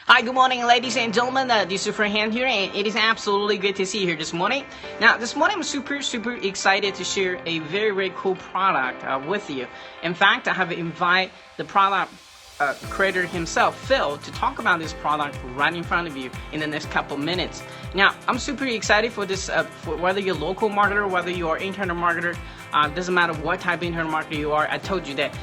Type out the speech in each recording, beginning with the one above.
Hi, good morning, ladies and gentlemen. This is Fernand here, and it is absolutely good to see you here this morning. Now, this morning I'm super excited to share a very cool product with you. In fact, I have invited the product creator himself, Phil, to talk about this product right in front of you in the next couple minutes. Now, I'm super excited for this, for whether you're a local marketer, whether you are internet marketer, doesn't matter what type of internet marketer you are. I told you that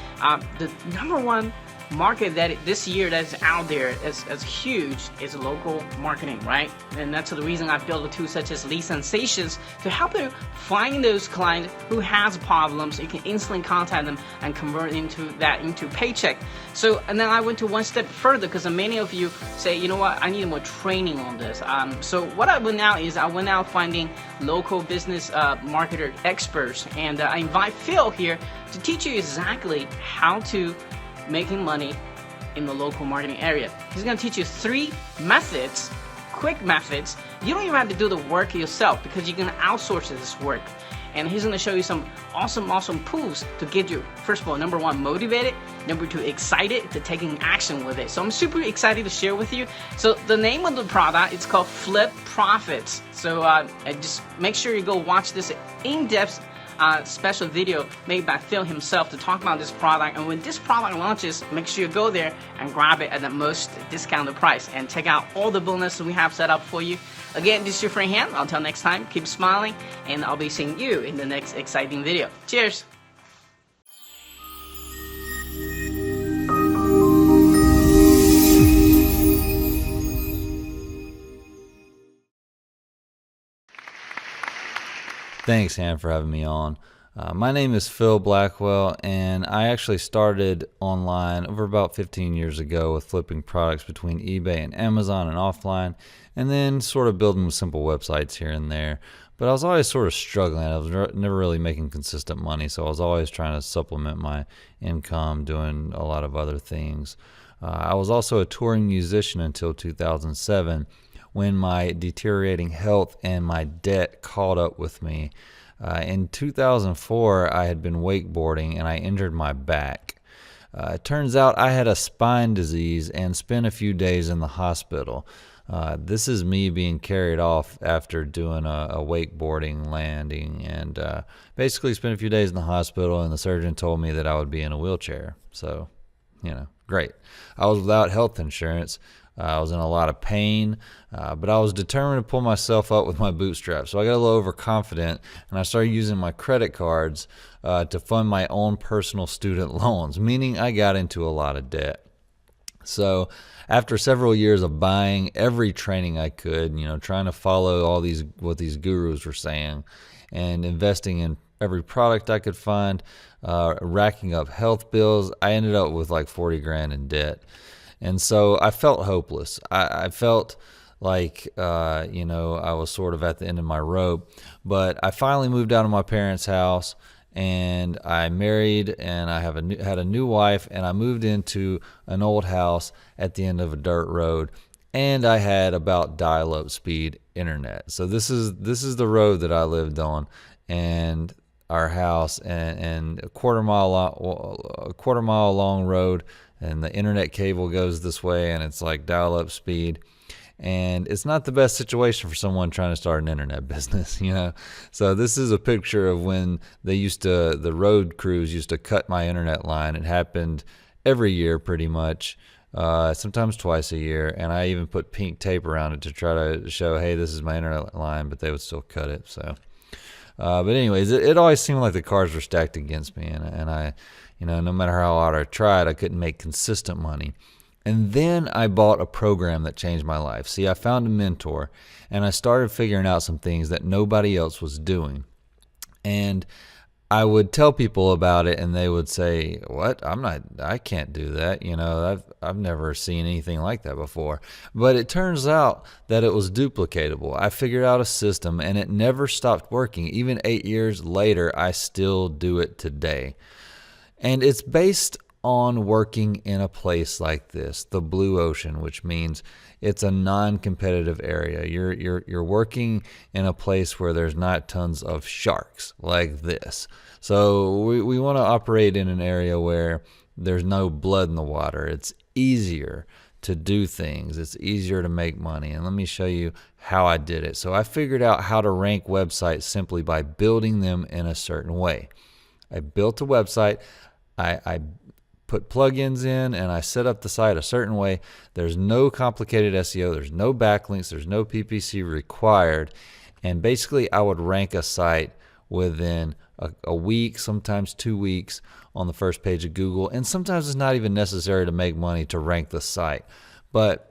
the number one market that this year that's out there is huge is local marketing, right? And that's the reason I built tools such as Lead Sensations to help you find those clients who has problems. You can instantly contact them and convert into paycheck. So, and then I went to one step further because many of you say, you know what, I need more training on this. So what I went out is I went out finding local business marketer experts, and I invite Phil here to teach you exactly how to making money in the local marketing area. He's going to teach you 3 methods, quick methods. You don't even have to do the work yourself because you can outsource this work. And he's going to show you some awesome tools to get you, first of all, number 1, motivated, number 2, excited to taking action with it. So I'm super excited to share with you. So the name of the product, it's called Flip Profits. So just make sure you go watch this in-depth special video made by Phil himself to talk about this product. And when this product launches, make sure you go there and grab it at the most discounted price and check out all the bonuses we have set up for you. Again, this is your friend Han. Until next time, keep smiling, and I'll be seeing you in the next exciting video. Cheers! Thanks, Han, for having me on. My name is Phil Blackwell, and I actually started online over about 15 years ago with flipping products between eBay and Amazon and offline, and then sort of building simple websites here and there. But I was always sort of struggling. I was never really making consistent money, so I was always trying to supplement my income, doing a lot of other things. I was also a touring musician until 2007. When my deteriorating health and my debt caught up with me. In 2004, I had been wakeboarding and I injured my back. It turns out I had a spine disease and spent a few days in the hospital. This is me being carried off after doing a wakeboarding landing, and basically spent a few days in the hospital, and the surgeon told me that I would be in a wheelchair. So, great. I was without health insurance. I was in a lot of pain, but I was determined to pull myself up with my bootstraps. So I got a little overconfident, and I started using my credit cards to fund my own personal student loans, meaning I got into a lot of debt. So after several years of buying every training I could, trying to follow what these gurus were saying, and investing in every product I could find, racking up health bills, I ended up with like 40 grand in debt. And so I felt hopeless. I felt like, I was sort of at the end of my rope. But I finally moved out of my parents' house, and I married, and I had a new wife, and I moved into an old house at the end of a dirt road, and I had about dial-up speed internet. So this is the road that I lived on, and our house, and a quarter mile long road. And the internet cable goes this way, and it's like dial-up speed. And it's not the best situation for someone trying to start an internet business, So this is a picture of when the road crews used to cut my internet line. It happened every year pretty much, sometimes twice a year. And I even put pink tape around it to try to show, hey, this is my internet line, but they would still cut it. So, but anyways, it always seemed like the cards were stacked against me, and I, no matter how hard I tried, I couldn't make consistent money. And then I bought a program that changed my life. See, I found a mentor, and I started figuring out some things that nobody else was doing. And I would tell people about it, and they would say, "What? I can't do that. I've never seen anything like that before." But it turns out that it was duplicatable. I figured out a system, and it never stopped working. Even 8 years later, I still do it today. And it's based on working in a place like this, the blue ocean, which means it's a non-competitive area. You're working in a place where there's not tons of sharks like this. So we want to operate in an area where there's no blood in the water. It's easier to do things. It's easier to make money. And let me show you how I did it. So I figured out how to rank websites simply by building them in a certain way. I built a website. I put plugins in and I set up the site a certain way. There's no complicated SEO. There's no backlinks. There's no PPC required. And basically I would rank a site within a week, sometimes 2 weeks on the first page of Google. And sometimes it's not even necessary to make money to rank the site. But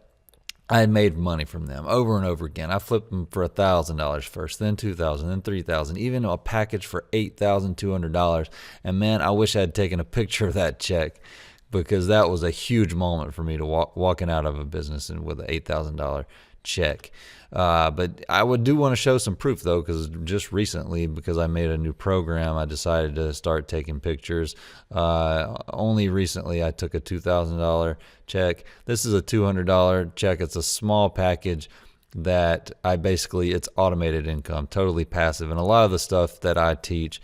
I had made money from them over and over again. I flipped them for $1,000 first, then $2,000, then $3,000, even a package for $8,200. And man, I wish I had taken a picture of that check, because that was a huge moment for me to walking out of a business and with an $8,000 check. But I do want to show some proof though, because just recently, because I made a new program, I decided to start taking pictures. Only recently I took a $2,000 check. This is a $200 check. It's a small package that it's automated income, totally passive. And a lot of the stuff that I teach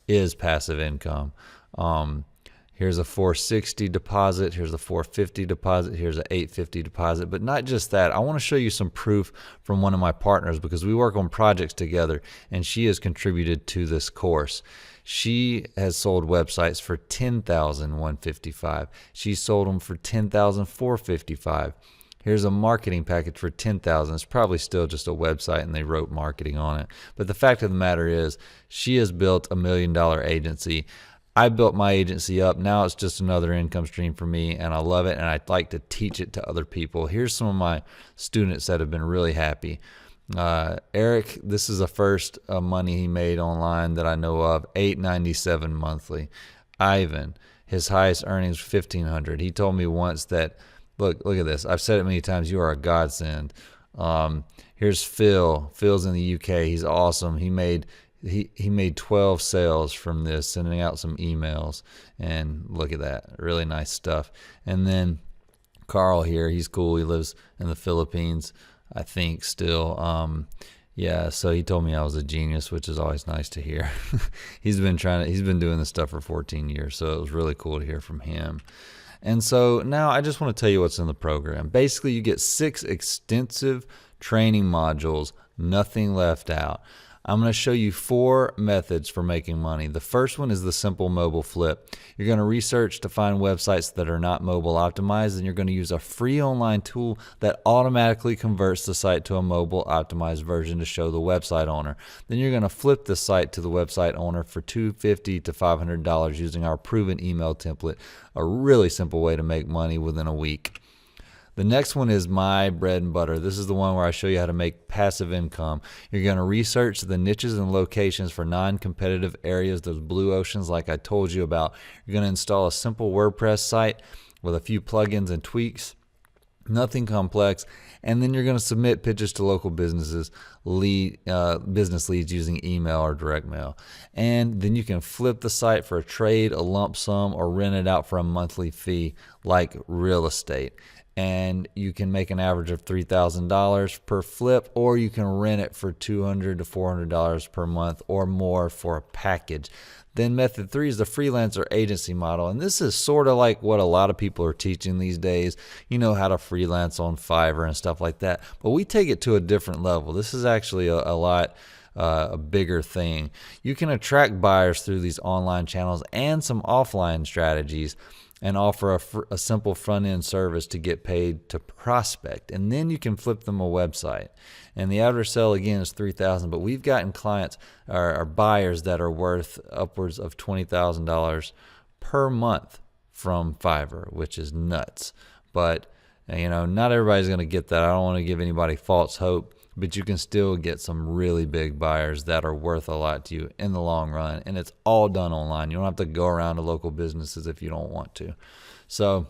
is passive income. Here's a $460 deposit. Here's a $450 deposit. Here's a $850 deposit. But not just that. I want to show you some proof from one of my partners, because we work on projects together, and she has contributed to this course. She has sold websites for $10,155. She sold them for $10,455. Here's a marketing package for $10,000. It's probably still just a website and they wrote marketing on it. But the fact of the matter is, she has built $1 million agency. I built my agency up. Now it's just another income stream for me, and I love it, and I'd like to teach it to other people. Here's some of my students that have been really happy. Eric, this is the first money he made online that I know of, $897 monthly. Ivan, his highest earnings, $1,500. He told me once that, look at this. I've said it many times, you are a godsend. Here's Phil. Phil's in the UK. He's awesome. He made 12 sales from this, sending out some emails, and look at that, really nice stuff. And then Carl here, he's cool. He lives in the Philippines, I think, still. Yeah, so he told me I was a genius, which is always nice to hear. He's been doing this stuff for 14 years, so it was really cool to hear from him. And so now I just want to tell you what's in the program. Basically, you get 6 extensive training modules, nothing left out. I'm going to show you 4 methods for making money. The first one is the simple mobile flip. You're going to research to find websites that are not mobile optimized, and you're going to use a free online tool that automatically converts the site to a mobile optimized version to show the website owner. Then you're going to flip the site to the website owner for $250 to $500 using our proven email template, a really simple way to make money within a week. The next one is my bread and butter. This is the one where I show you how to make passive income. You're going to research the niches and locations for non-competitive areas, those blue oceans like I told you about. You're going to install a simple WordPress site with a few plugins and tweaks, nothing complex, and then you're going to submit pitches to local businesses, business leads using email or direct mail. And then you can flip the site for a trade, a lump sum, or rent it out for a monthly fee like real estate. And you can make an average of $3,000 per flip, or you can rent it for $200 to $400 per month or more for a package. Then method 3 is the freelancer agency model, and this is sort of like what a lot of people are teaching these days. You know how to freelance on Fiverr and stuff like that, but we take it to a different level. This is actually a bigger thing. You can attract buyers through these online channels and some offline strategies, and offer a simple front-end service to get paid to prospect. And then you can flip them a website. And the average sale, again, is $3,000. But we've gotten clients or buyers that are worth upwards of $20,000 per month from Fiverr, which is nuts. But, not everybody's going to get that. I don't want to give anybody false hope. But you can still get some really big buyers that are worth a lot to you in the long run. And it's all done online. You don't have to go around to local businesses if you don't want to. So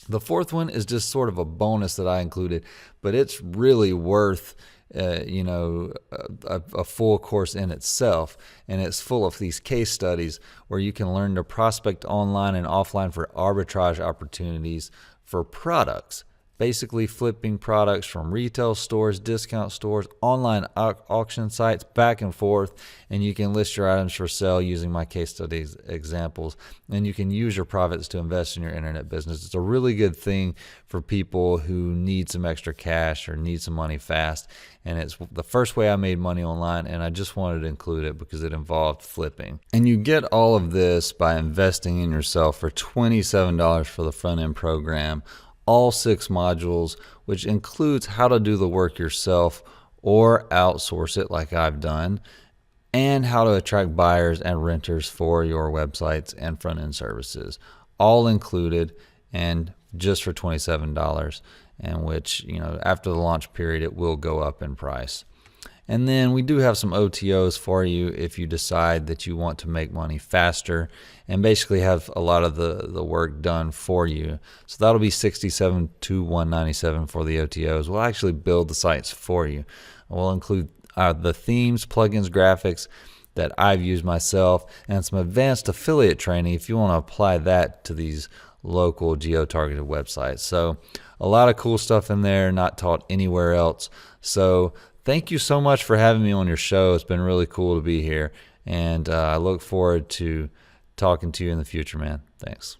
the fourth one is just sort of a bonus that I included, but it's really worth a full course in itself. And it's full of these case studies where you can learn to prospect online and offline for arbitrage opportunities for products. basically flipping products from retail stores, discount stores, online auction sites, back and forth, and you can list your items for sale using my case study examples, and you can use your profits to invest in your internet business. It's a really good thing for people who need some extra cash or need some money fast, and it's the first way I made money online, and I just wanted to include it because it involved flipping. And you get all of this by investing in yourself for $27 for the front end program, all 6 modules, which includes how to do the work yourself or outsource it like I've done, and how to attract buyers and renters for your websites and front end services, all included, and just for $27, and which, after the launch period, it will go up in price. And then we do have some OTOs for you if you decide that you want to make money faster and basically have a lot of the work done for you. So that'll be $67 to $197 for the OTOs. We'll actually build the sites for you. We'll include the themes, plugins, graphics that I've used myself, and some advanced affiliate training if you want to apply that to these local geo-targeted websites. So a lot of cool stuff in there, not taught anywhere else. So thank you so much for having me on your show. It's been really cool to be here, and I look forward to talking to you in the future, man. Thanks.